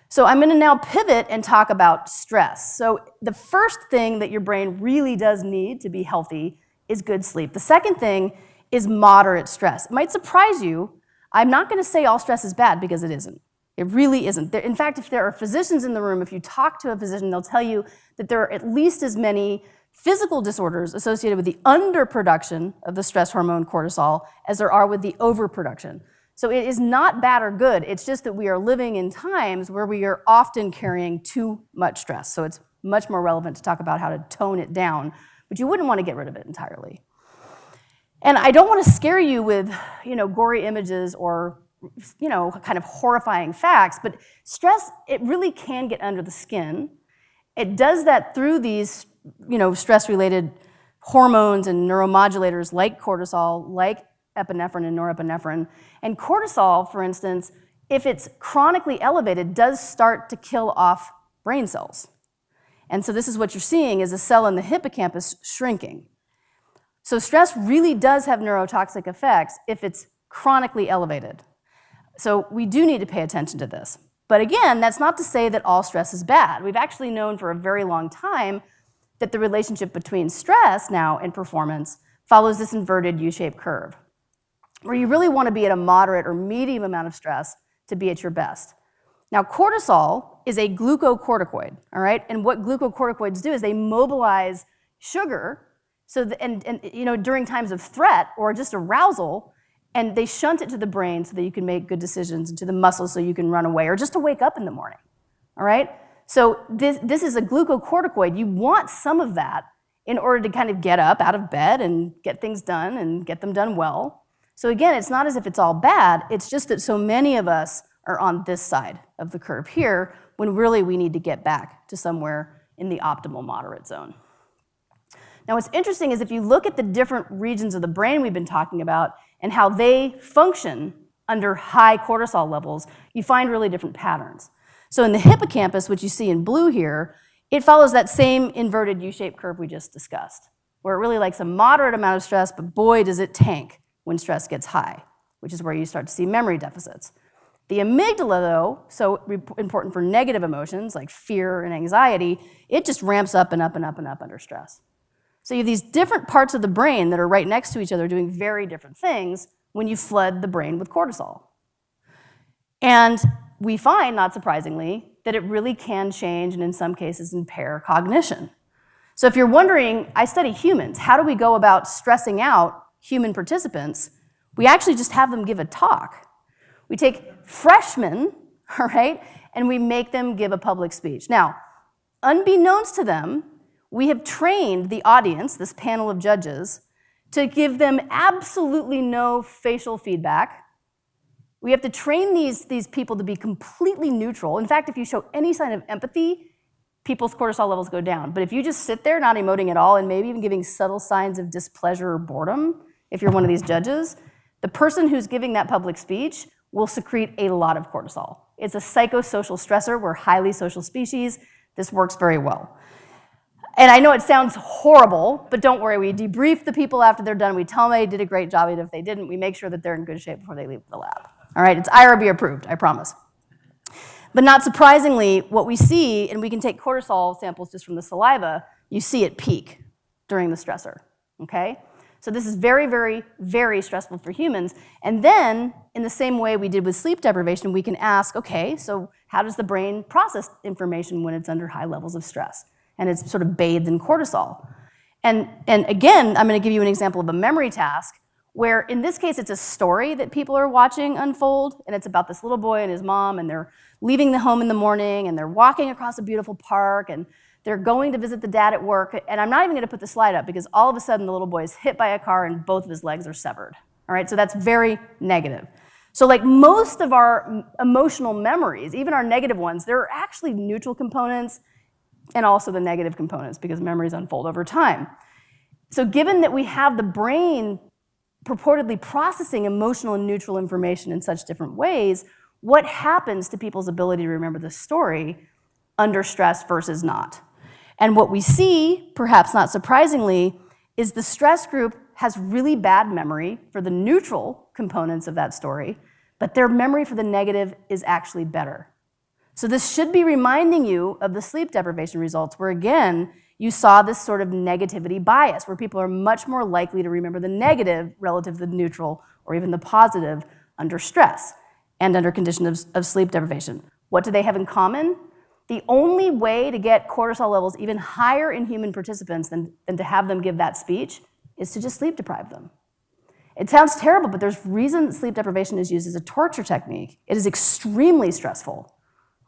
So I'm going to now pivot and talk about stress. So the first thing that your brain really does need to be healthy is good sleep. The second thing is moderate stress. It might surprise you. I'm not going to say all stress is bad because it isn't. It really isn't. In fact, if there are physicians in the room, if you talk to a physician, they'll tell you that there are at least as many physical disorders associated with the underproduction of the stress hormone cortisol as there are with the overproduction. So it is not bad or good, it's just that we are living in times where we are often carrying too much stress. So it's much more relevant to talk about how to tone it down, but you wouldn't want to get rid of it entirely. And I don't want to scare you with, gory images or, kind of horrifying facts, but stress, it really can get under the skin. It does that through these, stress-related hormones and neuromodulators like cortisol, like epinephrine and norepinephrine. And cortisol, for instance, if it's chronically elevated, does start to kill off brain cells. And so this is what you're seeing is a cell in the hippocampus shrinking. So stress really does have neurotoxic effects if it's chronically elevated. So we do need to pay attention to this. But again, that's not to say that all stress is bad. We've actually known for a very long time that the relationship between stress now and performance follows this inverted U-shaped curve, where you really want to be at a moderate or medium amount of stress to be at your best. Now, cortisol is a glucocorticoid, all right? And what glucocorticoids do is they mobilize sugar during times of threat or just arousal, and they shunt it to the brain so that you can make good decisions, and to the muscles so you can run away, or just to wake up in the morning, all right? So this is a glucocorticoid. You want some of that in order to kind of get up out of bed and get things done and get them done well. So again, it's not as if it's all bad, it's just that so many of us are on this side of the curve here, when really we need to get back to somewhere in the optimal moderate zone. Now what's interesting is if you look at the different regions of the brain we've been talking about and how they function under high cortisol levels, you find really different patterns. So in the hippocampus, which you see in blue here, it follows that same inverted U-shaped curve we just discussed, where it really likes a moderate amount of stress, but boy does it tank when stress gets high, which is where you start to see memory deficits. The amygdala, though, so important for negative emotions like fear and anxiety, it just ramps up and up and up and up under stress. So you have these different parts of the brain that are right next to each other doing very different things when you flood the brain with cortisol. And we find, not surprisingly, that it really can change and in some cases impair cognition. So if you're wondering, I study humans, how do we go about stressing out human participants? We actually just have them give a talk. We take freshmen, all right, and we make them give a public speech. Now, unbeknownst to them, we have trained the audience, this panel of judges, to give them absolutely no facial feedback. We have to train these people to be completely neutral. In fact, if you show any sign of empathy, people's cortisol levels go down. But if you just sit there not emoting at all and maybe even giving subtle signs of displeasure or boredom, if you're one of these judges, the person who's giving that public speech will secrete a lot of cortisol. It's a psychosocial stressor. We're highly social species. This works very well. And I know it sounds horrible, but don't worry, we debrief the people after they're done. We tell them they did a great job, and if they didn't, we make sure that they're in good shape before they leave the lab. All right, it's IRB approved, I promise. But not surprisingly, what we see, and we can take cortisol samples just from the saliva, you see it peak during the stressor, okay? So this is very, very, very stressful for humans. And then, in the same way we did with sleep deprivation, we can ask, okay, so how does the brain process information when it's under high levels of stress? And it's sort of bathed in cortisol. And again, I'm going to give you an example of a memory task where in this case it's a story that people are watching unfold, and it's about this little boy and his mom, and they're leaving the home in the morning, and they're walking across a beautiful park, and they're going to visit the dad at work, and I'm not even going to put the slide up because all of a sudden the little boy is hit by a car and both of his legs are severed. All right, so that's very negative. So like most of our emotional memories, even our negative ones, there are actually neutral components and also the negative components because memories unfold over time. So given that we have the brain purportedly processing emotional and neutral information in such different ways, what happens to people's ability to remember the story under stress versus not? And what we see, perhaps not surprisingly, is the stress group has really bad memory for the neutral components of that story, but their memory for the negative is actually better. So this should be reminding you of the sleep deprivation results where, again, you saw this sort of negativity bias where people are much more likely to remember the negative relative to the neutral or even the positive under stress and under conditions of sleep deprivation. What do they have in common? The only way to get cortisol levels even higher in human participants than to have them give that speech is to just sleep deprive them. It sounds terrible, but there's reason sleep deprivation is used as a torture technique. It is extremely stressful,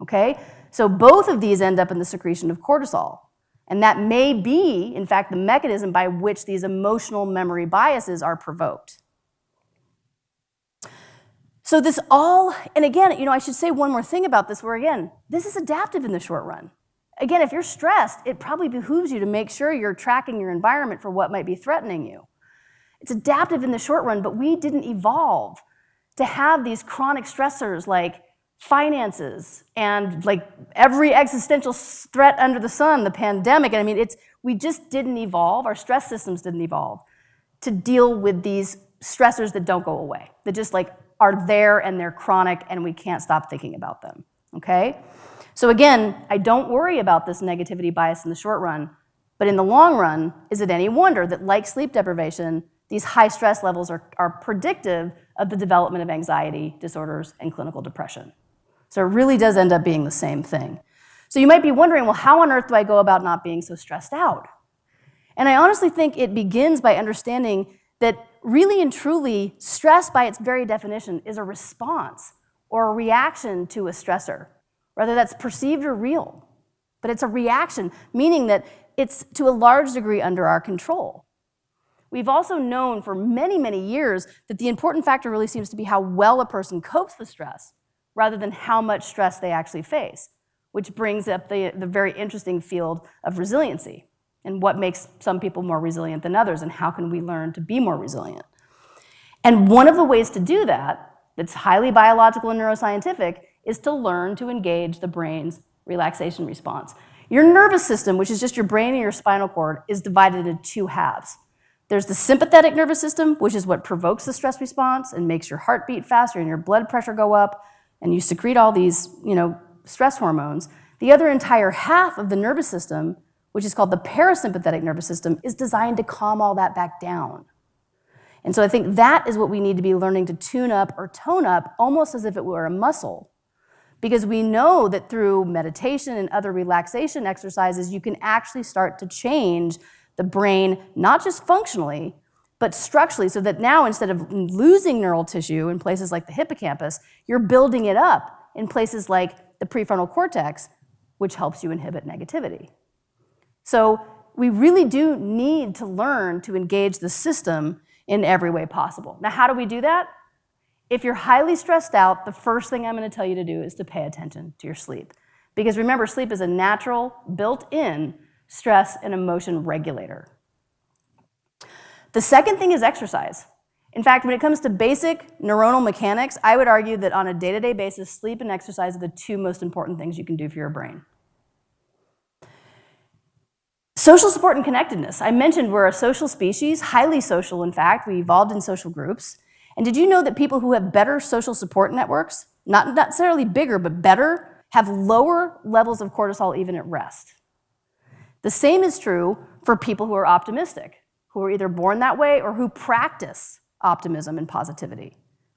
okay? So both of these end up in the secretion of cortisol. And that may be, in fact, the mechanism by which these emotional memory biases are provoked. So this all, and again, I should say one more thing about this, where again, this is adaptive in the short run. Again, if you're stressed, it probably behooves you to make sure you're tracking your environment for what might be threatening you. It's adaptive in the short run, but we didn't evolve to have these chronic stressors like finances and like every existential threat under the sun, the pandemic. And I mean, we just didn't evolve, our stress systems didn't evolve to deal with these stressors that don't go away, that just like are there and they're chronic and we can't stop thinking about them, okay? So again, I don't worry about this negativity bias in the short run, but in the long run, is it any wonder that like sleep deprivation, these high stress levels are predictive of the development of anxiety disorders and clinical depression. So it really does end up being the same thing. So you might be wondering, well, how on earth do I go about not being so stressed out? And I honestly think it begins by understanding that really and truly, stress by its very definition is a response or a reaction to a stressor, whether that's perceived or real. But it's a reaction, meaning that it's to a large degree under our control. We've also known for many, many years that the important factor really seems to be how well a person copes with stress, rather than how much stress they actually face, which brings up the very interesting field of resiliency and what makes some people more resilient than others, and how can we learn to be more resilient. And one of the ways to do that, that's highly biological and neuroscientific, is to learn to engage the brain's relaxation response. Your nervous system, which is just your brain and your spinal cord, is divided into two halves. There's the sympathetic nervous system, which is what provokes the stress response and makes your heart beat faster and your blood pressure go up, and you secrete all these, stress hormones. The other entire half of the nervous system, which is called the parasympathetic nervous system, is designed to calm all that back down. And so I think that is what we need to be learning to tune up or tone up, almost as if it were a muscle. Because we know that through meditation and other relaxation exercises, you can actually start to change the brain, not just functionally, but structurally, so that now instead of losing neural tissue in places like the hippocampus, you're building it up in places like the prefrontal cortex, which helps you inhibit negativity. So we really do need to learn to engage the system in every way possible. Now, how do we do that? If you're highly stressed out, the first thing I'm going to tell you to do is to pay attention to your sleep. Because remember, sleep is a natural, built-in stress and emotion regulator. The second thing is exercise. In fact, when it comes to basic neuronal mechanics, I would argue that on a day-to-day basis, sleep and exercise are the two most important things you can do for your brain. Social support and connectedness. I mentioned we're a social species, highly social in fact. We evolved in social groups. And did you know that people who have better social support networks, not necessarily bigger, but better, have lower levels of cortisol even at rest? The same is true for people who are optimistic, who are either born that way or who practice optimism and positivity,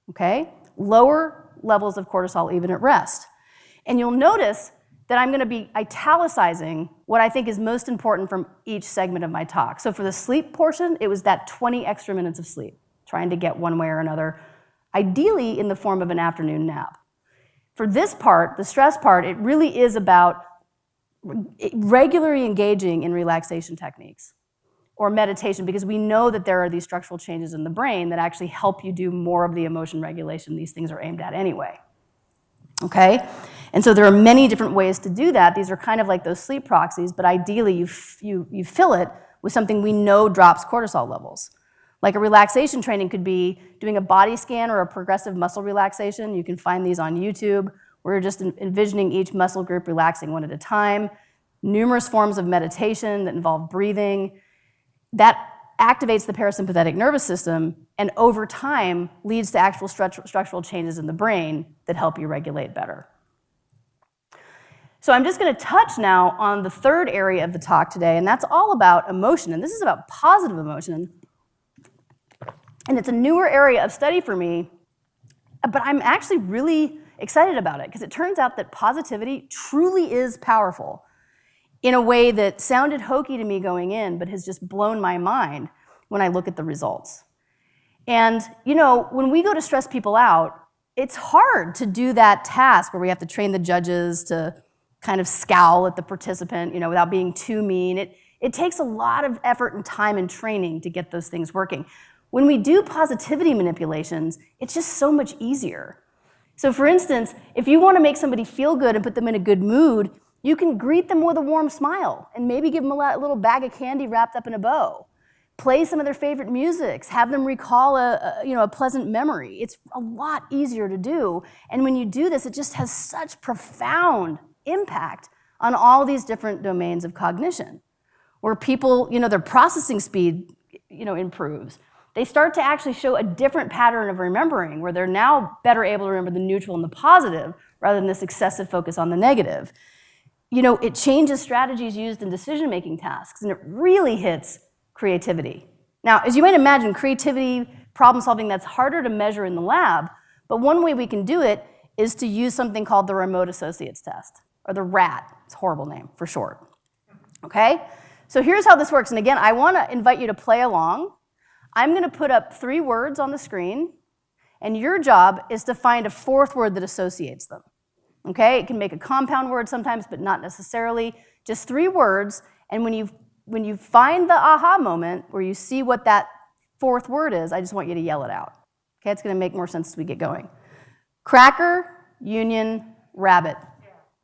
okay? Lower levels of cortisol even at rest. And you'll notice that I'm going to be italicizing what I think is most important from each segment of my talk. So for the sleep portion, it was that 20 extra minutes of sleep, trying to get one way or another, ideally in the form of an afternoon nap. For this part, the stress part, it really is about regularly engaging in relaxation techniques or meditation, because we know that there are these structural changes in the brain that actually help you do more of the emotion regulation these things are aimed at anyway. Okay? And so there are many different ways to do that. These are kind of like those sleep proxies, but ideally you fill it with something we know drops cortisol levels. Like a relaxation training could be doing a body scan or a progressive muscle relaxation. You can find these on YouTube. We're just envisioning each muscle group relaxing one at a time. Numerous forms of meditation that involve breathing. That activates the parasympathetic nervous system and over time leads to actual structural changes in the brain that help you regulate better. So I'm just going to touch now on the third area of the talk today, and that's all about emotion. And this is about positive emotion. And it's a newer area of study for me, but I'm actually really excited about it because it turns out that positivity truly is powerful in a way that sounded hokey to me going in, but has just blown my mind when I look at the results. And when we go to stress people out, it's hard to do that task where we have to train the judges to kind of scowl at the participant, without being too mean. It takes a lot of effort and time and training to get those things working. When we do positivity manipulations, it's just so much easier. So for instance, if you want to make somebody feel good and put them in a good mood, you can greet them with a warm smile and maybe give them a little bag of candy wrapped up in a bow. Play some of their favorite music, have them recall a pleasant memory. It's a lot easier to do. And when you do this, it just has such profound impact on all these different domains of cognition, where people, their processing speed, improves. They start to actually show a different pattern of remembering, where they're now better able to remember the neutral and the positive rather than this excessive focus on the negative. It changes strategies used in decision-making tasks, and it really hits creativity. Now, as you might imagine, creativity, problem solving, that's harder to measure in the lab, but one way we can do it is to use something called the remote associates test, or the RAT. It's a horrible name for short. Okay? So here's how this works. And again, I want to invite you to play along. I'm going to put up 3 words on the screen, and your job is to find a 4th word that associates them. Okay? It can make a compound word sometimes, but not necessarily. Just 3 words, and when you find the aha moment where you see what that 4th word is, I just want you to yell it out. Okay? It's going to make more sense as we get going. Cracker, union, rabbit.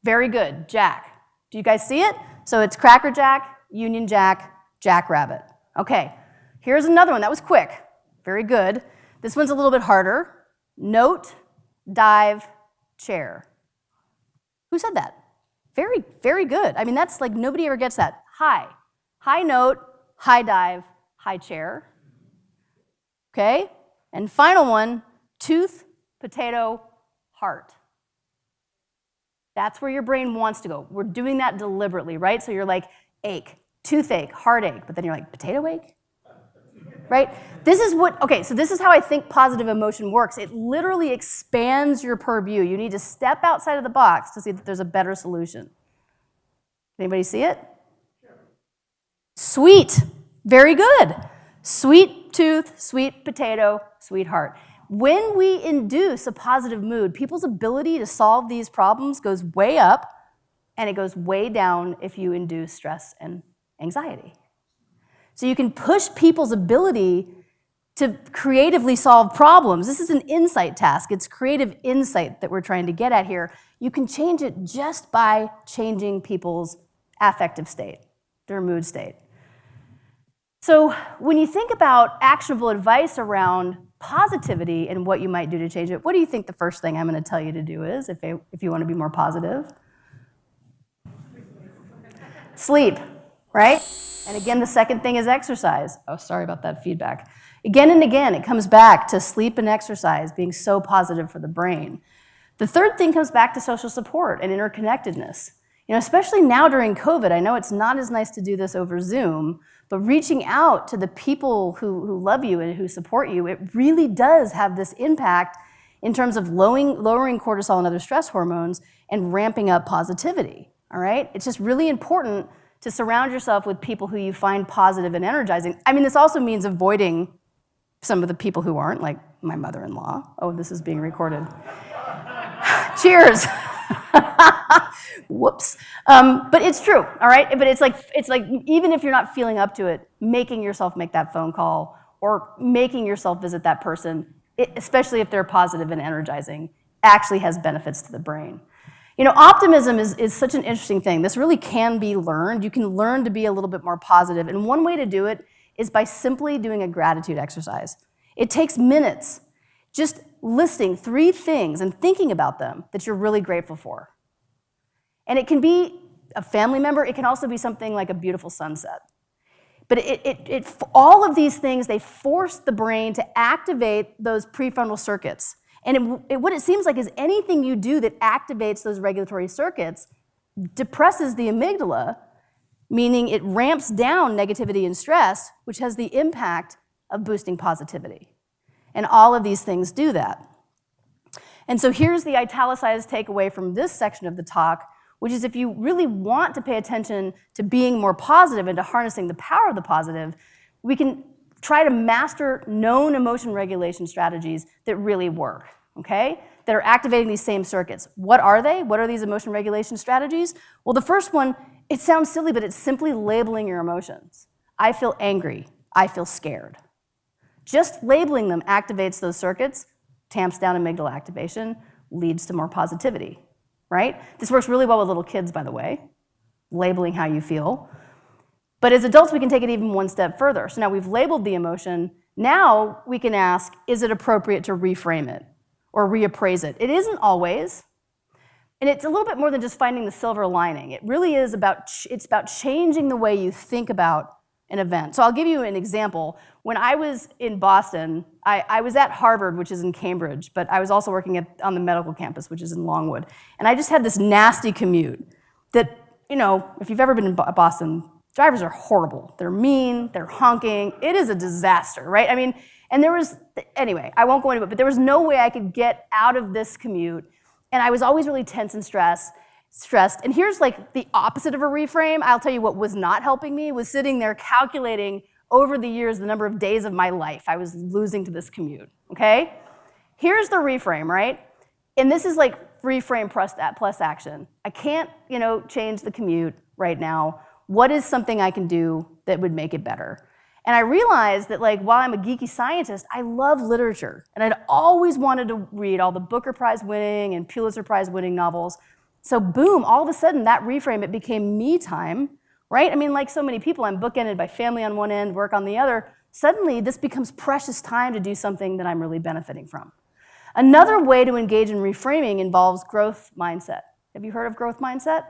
Very good. Jack. Do you guys see it? So it's Cracker Jack, Union Jack, Jack Rabbit. Okay. Here's another one. That was quick. Very good. This one's a little bit harder. Note, dive, chair. Who said that? Very, very good. I mean, that's like nobody ever gets that. High. High note, high dive, high chair. Okay? And final one, tooth, potato, heart. That's where your brain wants to go. We're doing that deliberately, right? So you're like, ache, toothache, heartache, but then you're like, potato ache? Right? This is how I think positive emotion works. It literally expands your purview. You need to step outside of the box to see that there's a better solution. Anybody see it? Sweet. Very good. Sweet tooth, sweet potato, sweet heart. When we induce a positive mood, people's ability to solve these problems goes way up, and it goes way down if you induce stress and anxiety. So you can push people's ability to creatively solve problems. This is an insight task. It's creative insight that we're trying to get at here. You can change it just by changing people's affective state, their mood state. So when you think about actionable advice around positivity and what you might do to change it, what do you think the first thing I'm going to tell you to do is if you want to be more positive? Sleep, right? And again, the second thing is exercise. Oh, sorry about that feedback. Again and again, it comes back to sleep and exercise being so positive for the brain. The third thing comes back to social support and interconnectedness. Especially now during COVID, I know it's not as nice to do this over Zoom, but reaching out to the people who love you and who support you, it really does have this impact in terms of lowering cortisol and other stress hormones and ramping up positivity, all right? It's just really important to surround yourself with people who you find positive and energizing. I mean, this also means avoiding some of the people who aren't, like my mother-in-law. Oh, this is being recorded. Cheers. Whoops. But it's true, all right? But it's like even if you're not feeling up to it, making yourself make that phone call or making yourself visit that person, especially if they're positive and energizing, actually has benefits to the brain. Optimism is such an interesting thing. This really can be learned. You can learn to be a little bit more positive. And one way to do it is by simply doing a gratitude exercise. It takes minutes, just listing 3 things and thinking about them that you're really grateful for. And it can be a family member. It can also be something like a beautiful sunset. But all of these things, they force the brain to activate those prefrontal circuits. And what it seems like is anything you do that activates those regulatory circuits depresses the amygdala, meaning it ramps down negativity and stress, which has the impact of boosting positivity. And all of these things do that. And so here's the italicized takeaway from this section of the talk, which is if you really want to pay attention to being more positive and to harnessing the power of the positive, we can try to master known emotion regulation strategies that really work, okay? That are activating these same circuits. What are they? What are these emotion regulation strategies? Well, the first one, it sounds silly, but it's simply labeling your emotions. I feel angry. I feel scared. Just labeling them activates those circuits, tamps down amygdala activation, leads to more positivity, right? This works really well with little kids, by the way, labeling how you feel. But as adults, we can take it even one step further. So now we've labeled the emotion. Now we can ask, is it appropriate to reframe it or reappraise it? It isn't always. And it's a little bit more than just finding the silver lining. It really is about changing the way you think about an event. So I'll give you an example. When I was in Boston, I was at Harvard, which is in Cambridge, but I was also working on the medical campus, which is in Longwood. And I just had this nasty commute that, if you've ever been in Boston, drivers are horrible. They're mean, they're honking. It is a disaster, right? Anyway, I won't go into it, but there was no way I could get out of this commute. And I was always really tense and stressed. And here's like the opposite of a reframe. I'll tell you what was not helping me was sitting there calculating over the years the number of days of my life I was losing to this commute, okay? Here's the reframe, right? And this is like reframe plus action. I can't, change the commute right now. What is something I can do that would make it better? And I realized that while I'm a geeky scientist, I love literature. And I'd always wanted to read all the Booker Prize winning and Pulitzer Prize winning novels. So boom, all of a sudden that reframe, it became me time, right? Like so many people, I'm bookended by family on one end, work on the other. Suddenly this becomes precious time to do something that I'm really benefiting from. Another way to engage in reframing involves growth mindset. Have you heard of growth mindset?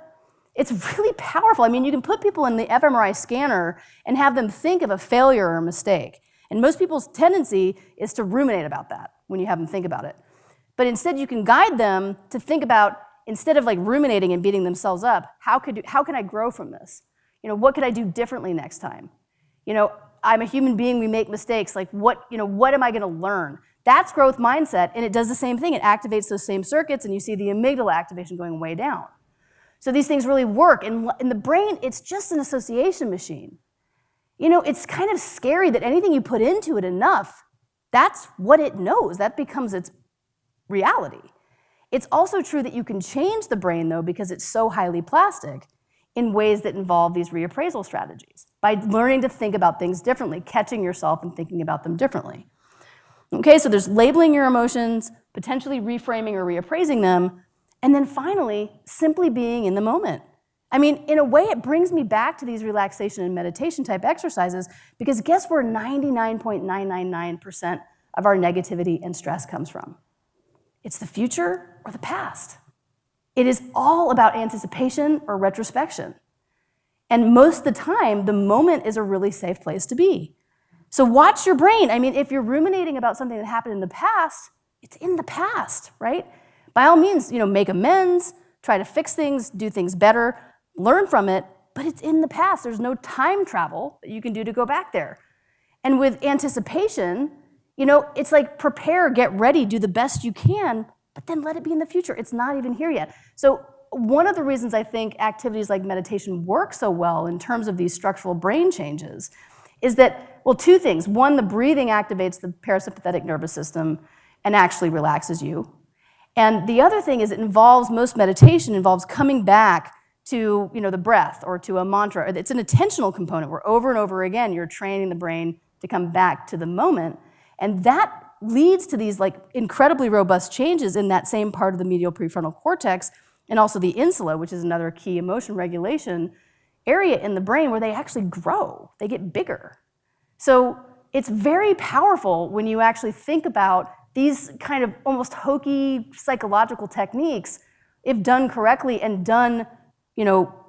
It's really powerful. You can put people in the fMRI scanner and have them think of a failure or a mistake. And most people's tendency is to ruminate about that when you have them think about it. But instead, you can guide them to think about, instead of ruminating and beating themselves up, how can I grow from this? What could I do differently next time? I'm a human being, we make mistakes. What am I gonna learn? That's growth mindset, and it does the same thing. It activates those same circuits, and you see the amygdala activation going way down. So these things really work. And in the brain, it's just an association machine. It's kind of scary that anything you put into it enough, that's what it knows. That becomes its reality. It's also true that you can change the brain, though, because it's so highly plastic in ways that involve these reappraisal strategies, by learning to think about things differently, catching yourself and thinking about them differently. Okay, so there's labeling your emotions, potentially reframing or reappraising them, and then finally, simply being in the moment. In a way, it brings me back to these relaxation and meditation type exercises, because guess where 99.999% of our negativity and stress comes from? It's the future or the past. It is all about anticipation or retrospection. And most of the time, the moment is a really safe place to be. So watch your brain. If you're ruminating about something that happened in the past, it's in the past, right? By all means, make amends, try to fix things, do things better, learn from it, but it's in the past. There's no time travel that you can do to go back there. And with anticipation, it's like prepare, get ready, do the best you can, but then let it be in the future. It's not even here yet. So one of the reasons I think activities like meditation work so well in terms of these structural brain changes is that, two things. One, the breathing activates the parasympathetic nervous system and actually relaxes you. And the other thing is most meditation involves coming back to the breath or to a mantra. It's an attentional component where over and over again you're training the brain to come back to the moment. And that leads to these incredibly robust changes in that same part of the medial prefrontal cortex and also the insula, which is another key emotion regulation area in the brain where they actually grow, they get bigger. So it's very powerful when you actually think about these kind of almost hokey psychological techniques, if done correctly and done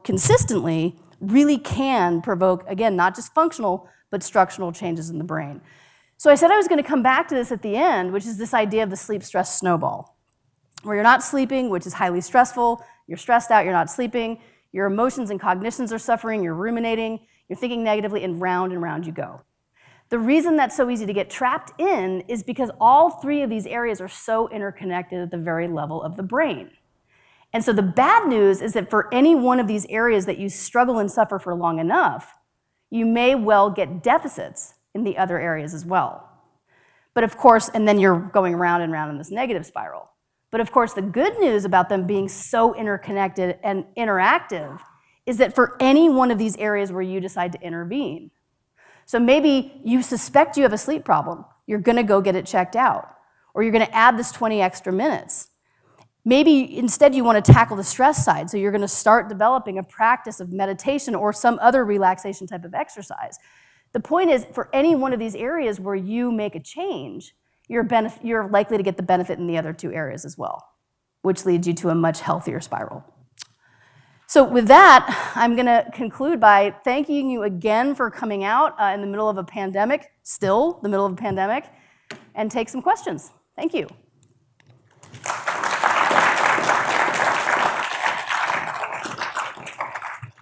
consistently, really can provoke, again, not just functional, but structural changes in the brain. So I said I was going to come back to this at the end, which is this idea of the sleep-stress snowball, where you're not sleeping, which is highly stressful, you're stressed out, you're not sleeping, your emotions and cognitions are suffering, you're ruminating, you're thinking negatively, and round you go. The reason that's so easy to get trapped in is because all three of these areas are so interconnected at the very level of the brain. And so the bad news is that for any one of these areas that you struggle and suffer for long enough, you may well get deficits in the other areas as well. But of course, and then you're going round and round in this negative spiral. But of course, the good news about them being so interconnected and interactive is that for any one of these areas where you decide to intervene, so maybe you suspect you have a sleep problem, you're gonna go get it checked out, or you're gonna add this 20 extra minutes. Maybe instead you wanna tackle the stress side, so you're gonna start developing a practice of meditation or some other relaxation type of exercise. The point is, for any one of these areas where you make a change, you're likely to get the benefit in the other two areas as well, which leads you to a much healthier spiral. So with that, I'm going to conclude by thanking you again for coming out in the middle of a pandemic, still the middle of a pandemic, and take some questions. Thank you.